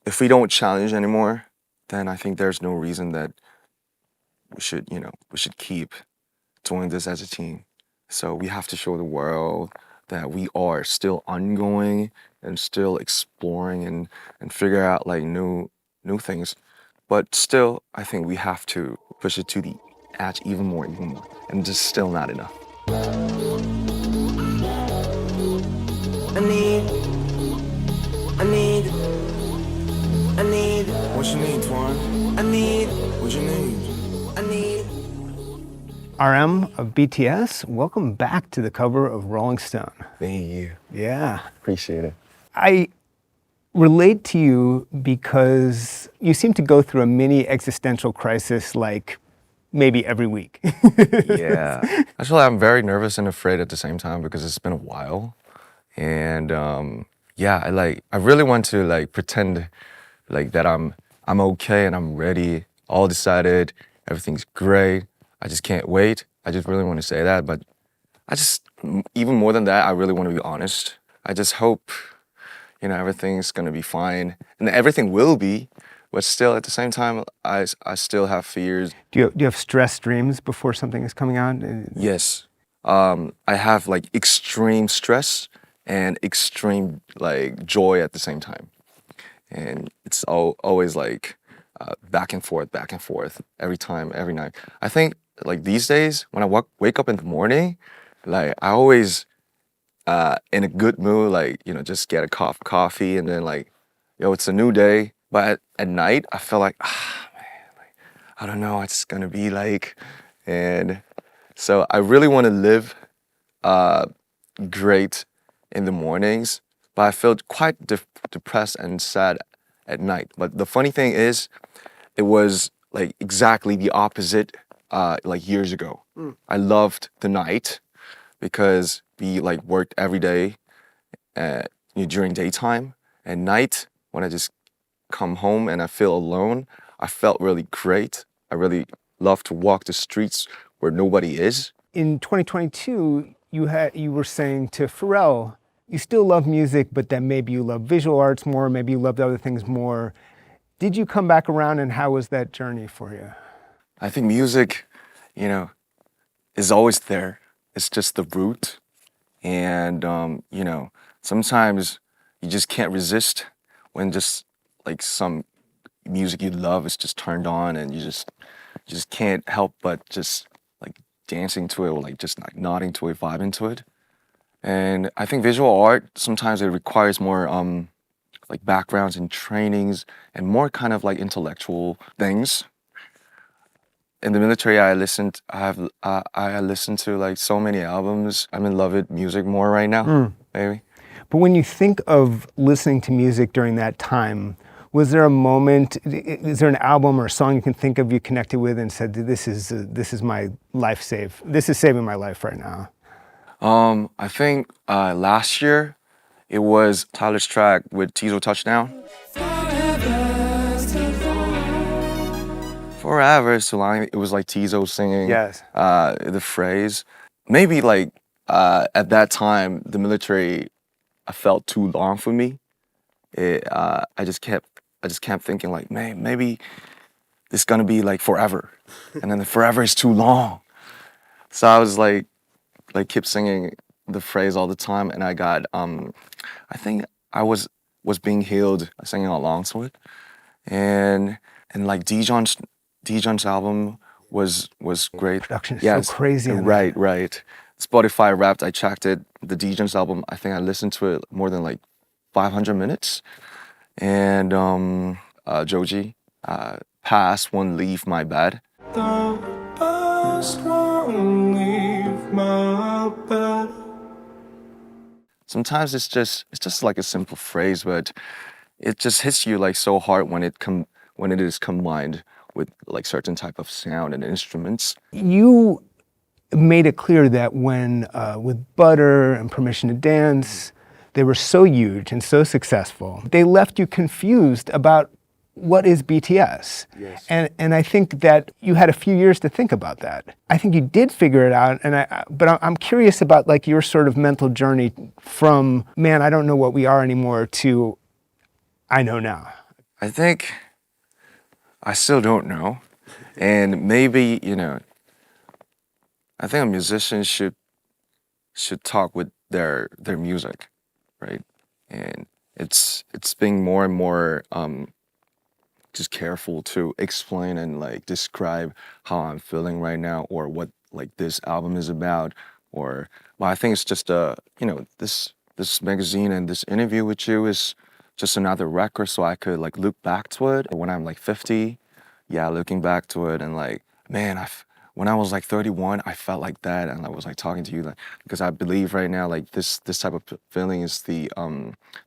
if we don't challenge anymore, then I think there's no reason that we should keep doing this as a team. So we have to show the world that we are still ongoing and still exploring and figure out like new things. But still, I think we have to push it to the edge even more, even more. And just still not enough. I need, I need, I need. What you need, Twan? I need. What you need? I need. RM of BTS, welcome back to the cover of Rolling Stone. Thank you. Yeah. Appreciate it. I relate to you because you seem to go through a mini existential crisis like maybe every week. Yeah. Actually, I'm very nervous and afraid at the same time because it's been a while. And yeah, I really want to like pretend like that I'm okay and I'm ready, all decided, everything's great. I just can't wait. I just really want to say that, but even more than that, I really want to be honest. I just hope, everything's gonna be fine, and everything will be, but still at the same time, I still have fears. Do you have stress dreams before something is coming out? Yes, I have like extreme stress and extreme like joy at the same time, and it's always like back and forth every time, every night. I think like these days when I wake up in the morning, like I always in a good mood, like just get a cup of coffee and then like, it's a new day. But at night, I feel like man, like I don't know what it's gonna be like, and so I really want to live great in the mornings, but I felt quite depressed and sad at night. But the funny thing is, it was like exactly the opposite like years ago. I loved the night because we like worked every day during daytime. At night, when I just come home and I feel alone, I felt really great. I really love to walk the streets where nobody is. In 2022, you were saying to Pharrell, you still love music, but that maybe you love visual arts more, maybe you loved other things more. Did you come back around, and how was that journey for you? I think music, is always there. It's just the root. And, sometimes you just can't resist when just like some music you love is just turned on and you just can't help but just like dancing to it or like just like nodding to it, vibing to it. And I think visual art, sometimes it requires more like backgrounds and trainings and more kind of like intellectual things. In the military, I listened to like so many albums. I'm in love with music more right now, maybe. But when you think of listening to music during that time, was there a moment, is there an album or a song you can think of you connected with and said, this is my life this is saving my life right now? I think last year it was Tyler's track with Tizo Touchdown. Forever is too long. It was like Tizo singing Yes. The phrase. Maybe like at that time, the military I felt too long for me. I just kept thinking like, man, maybe it's gonna be like forever, and then the forever is too long. So I was like kept singing the phrase all the time, and I got I think I was being healed singing along to it, and like Dijon's album was great. Production is so crazy. Right. Spotify Wrapped, I checked it. The Dijon's album, I think I listened to it more than like 500 minutes. And Joji, Past Won't Leave My Bed. The past won't leave my bed. Sometimes it's just like a simple phrase, but it just hits you like so hard when it is combined with like certain type of sound and instruments. You made it clear that when with Butter and Permission to Dance, they were so huge and so successful, they left you confused about what is BTS. Yes. And I think that you had a few years to think about that. I think you did figure it out, but I'm curious about like your sort of mental journey from, man, I don't know what we are anymore, to I know now. I think I still don't know. And maybe, I think a musician should talk with their music, right? And it's being more and more just careful to explain and like describe how I'm feeling right now or what like this album is about or well I think it's just this magazine and this interview with you is just another record so I could like look back to it when I'm like 50. Yeah, looking back to it and like man when I was like 31 I felt like that and I was like talking to you like because I believe right now like this type of feeling is the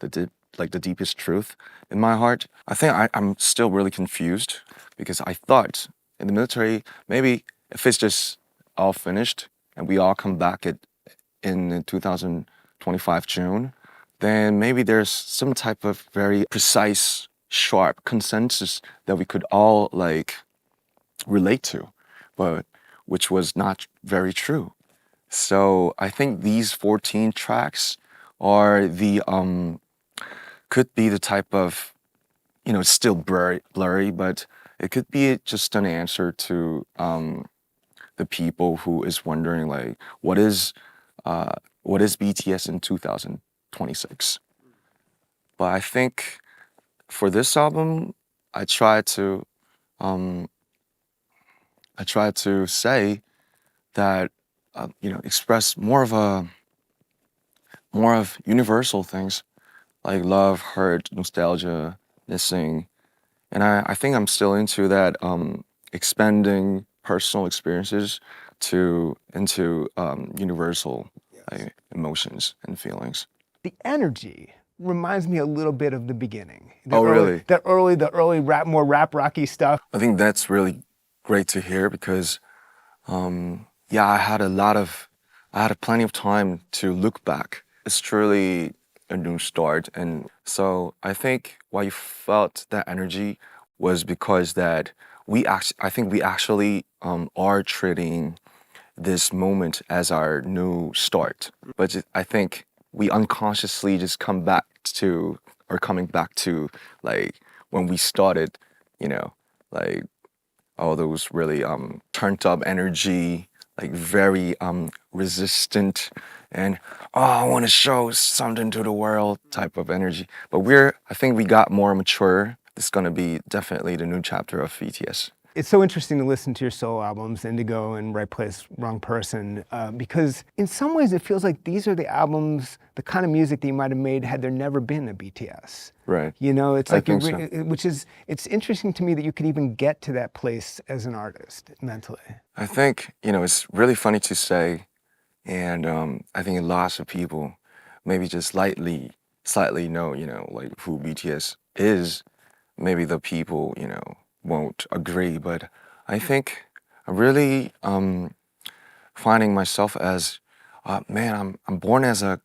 deep, like the deepest truth in my heart. I think I'm still really confused because I thought in the military, maybe if it's just all finished and we all come back in 2025 June, then maybe there's some type of very precise, sharp consensus that we could all like relate to, but which was not very true. So I think these 14 tracks are the could be the type of it's still blurry, but it could be just an answer to the people who is wondering like, uh, what is BTS in 2026? But I think for this album, I try to um, I try to say that express more of universal things like love, hurt, nostalgia, missing. And I think I'm still into that expanding personal experiences to into universal like, emotions and feelings. The energy reminds me a little bit of the beginning. Oh, really? The early rap, more rap rocky stuff. I think that's really great to hear because yeah, I had plenty of time to look back. It's truly a new start, and so I think why you felt that energy was because that I think we actually are treating this moment as our new start. But I think we unconsciously just coming back to like when we started, you know, like all those really turned up energy, like very resistant and oh, I want to show something to the world type of energy. But I think we got more mature. It's gonna be definitely the new chapter of BTS. It's so interesting to listen to your solo albums, Indigo and Right Place, Wrong Person, because in some ways it feels like these are the albums, the kind of music that you might have made had there never been a BTS. Right. You know, it's I like, think so. it's interesting to me that you could even get to that place as an artist mentally. I think, it's really funny to say, and I think lots of people maybe just slightly know, like who BTS is. Maybe the people, won't agree, but I think I'm really finding myself as, man, I'm born as a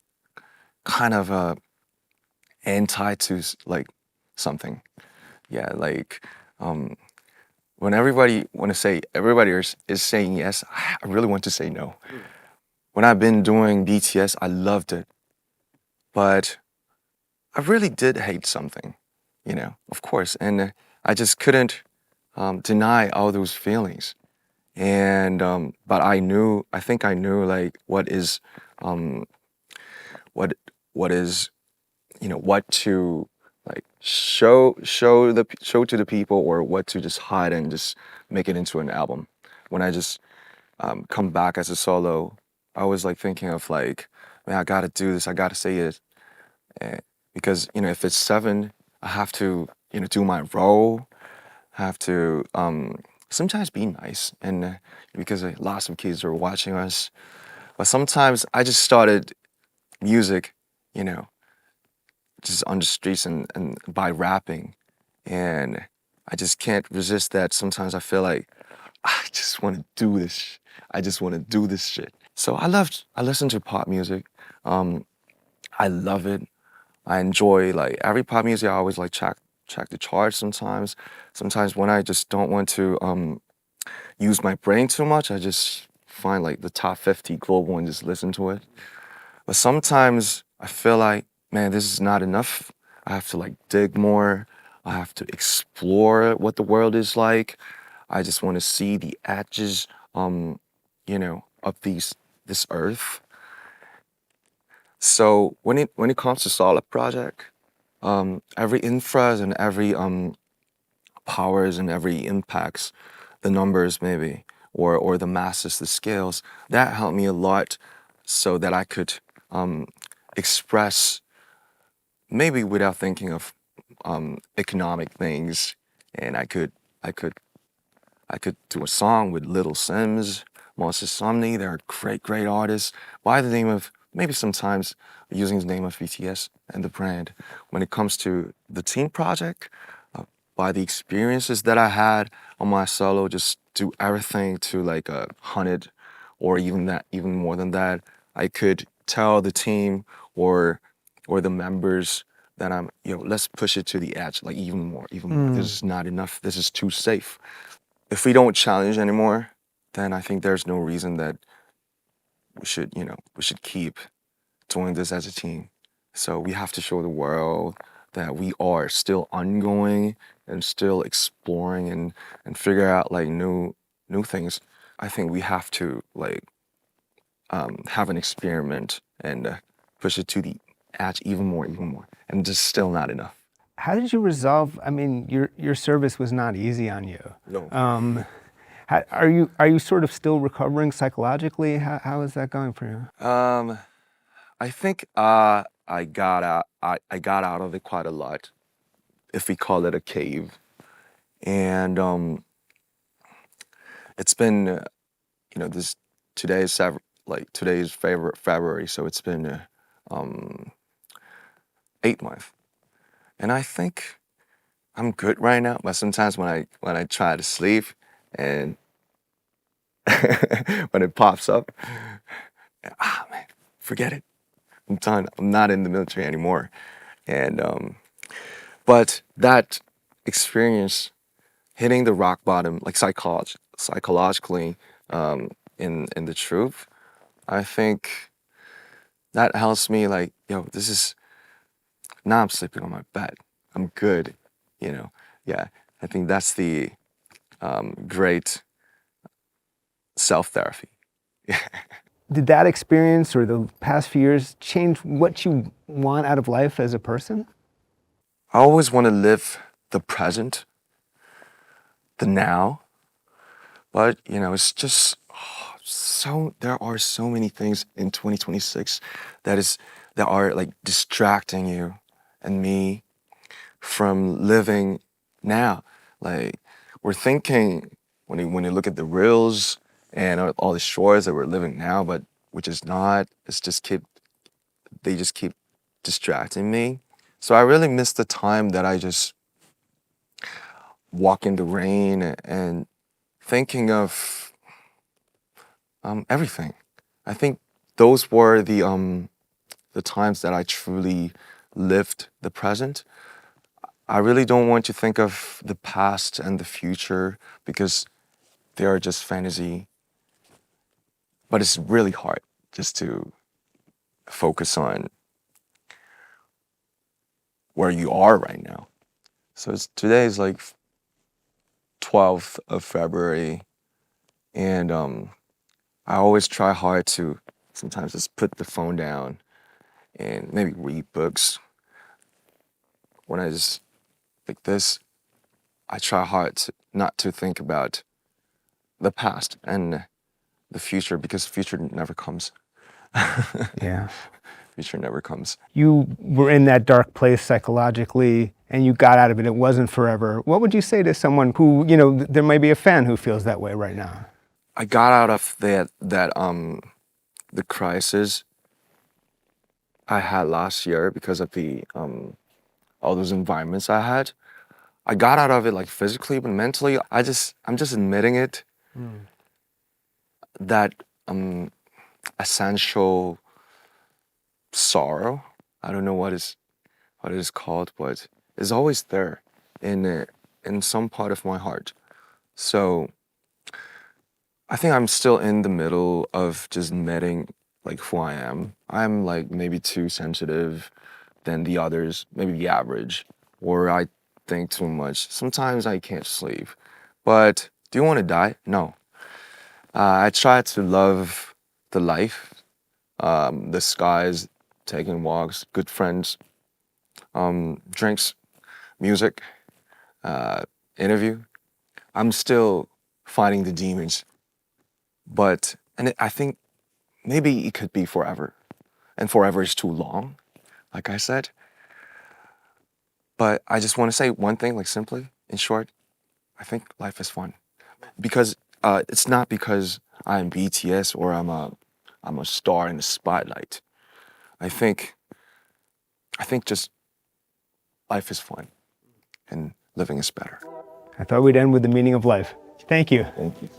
kind of a anti to like something. Yeah, like um, when everybody is saying yes, I really want to say no. When I've been doing BTS, I loved it, but I really did hate something, of course, and I just couldn't deny all those feelings. And but I think I knew like um, what what is, what to like show to the people or what to just hide and just make it into an album. When I just come back as a solo, I was like thinking of like, man, I gotta do this, I gotta say it. Eh, because if it's seven, I have to do my role, have to sometimes be nice, and because lots of kids are watching us. But sometimes I just started music, you know, just on the streets and by rapping, and I just can't resist that. Sometimes I feel like I just want to do this. I just want to do this shit. So I listen to pop music. Um, I love it. I enjoy like every pop music. I always like check the charts sometimes. Sometimes when I just don't want to use my brain too much, I just find like the top 50 global and just listen to it. But sometimes I feel like, man, this is not enough. I have to like dig more. I have to explore what the world is like. I just want to see the edges, of this earth. So when it comes to solo project, every infras and every powers and every impacts, the numbers maybe, or the masses, the scales, that helped me a lot, so that I could express maybe without thinking of economic things, and I could I could do a song with Little Sims, Moses Somni. They're great, great artists by the name of, maybe sometimes using the name of BTS and the brand. When it comes to the team project, by the experiences that I had on my solo, just do everything to like 100, or even more than that. I could tell the team, or the members, that let's push it to the edge, like even more, even more. This is not enough. This is too safe. If we don't challenge anymore, then I think there's no reason that we should keep doing this as a team. So we have to show the world that we are still ongoing and still exploring, and figure out like new things. I think we have to like have an experiment, and push it to the edge even more, and just still not enough. How did you resolve? I mean, your service was not easy on you. No. Are you sort of still recovering psychologically? How is that going for you? I think I got out of it quite a lot, if we call it a cave. And it's been this today is today's favorite February, so it's been 8 months, and I think I'm good right now. But sometimes when I try to sleep, and when it pops up, man, forget it. I'm done. I'm not in the military anymore. And but that experience, hitting the rock bottom, like psychologically, in the truth, I think that helps me. Like, this is now I'm sleeping on my bed. I'm good. You know, yeah. I think that's the great self therapy. Did that experience or the past few years change what you want out of life as a person? I always want to live the present, the now, but it's just there are so many things in 2026 that are like distracting you and me from living now. Like, we're thinking, when you look at the reels and all the shores that we're living now, but which is not. They just keep distracting me. So I really miss the time that I just walk in the rain, and thinking of everything. I think those were the times that I truly lived the present. I really don't want to think of the past and the future, because they are just fantasy. But it's really hard just to focus on where you are right now. So today is like 12th of February, and I always try hard to sometimes just put the phone down and maybe read books. When I just like this, I try hard not to think about the past and the future, because the future never comes. Yeah. Future never comes. You were in that dark place psychologically and you got out of it. It wasn't forever. What would you say to someone who, there may be a fan who feels that way right now? I got out of the crisis I had last year because of the all those environments I had. I got out of it like physically, but mentally, I'm just admitting it, that essential sorrow. I don't know what it is called, but it's always there in some part of my heart. So I think I'm still in the middle of just admitting like who I am. I'm like maybe too sensitive than the others, maybe the average, or I think too much. Sometimes I can't sleep. But do you want to die? No. I try to love the life, the skies, taking walks, good friends, drinks, music, uh, interview. I'm still fighting the demons, but I think maybe it could be forever, and forever is too long, like I said. But I just want to say one thing, like simply, in short, I think life is fun because it's not because I'm BTS or I'm a star in the spotlight. I think just life is fun and living is better. I thought we'd end with the meaning of life. Thank you. Thank you.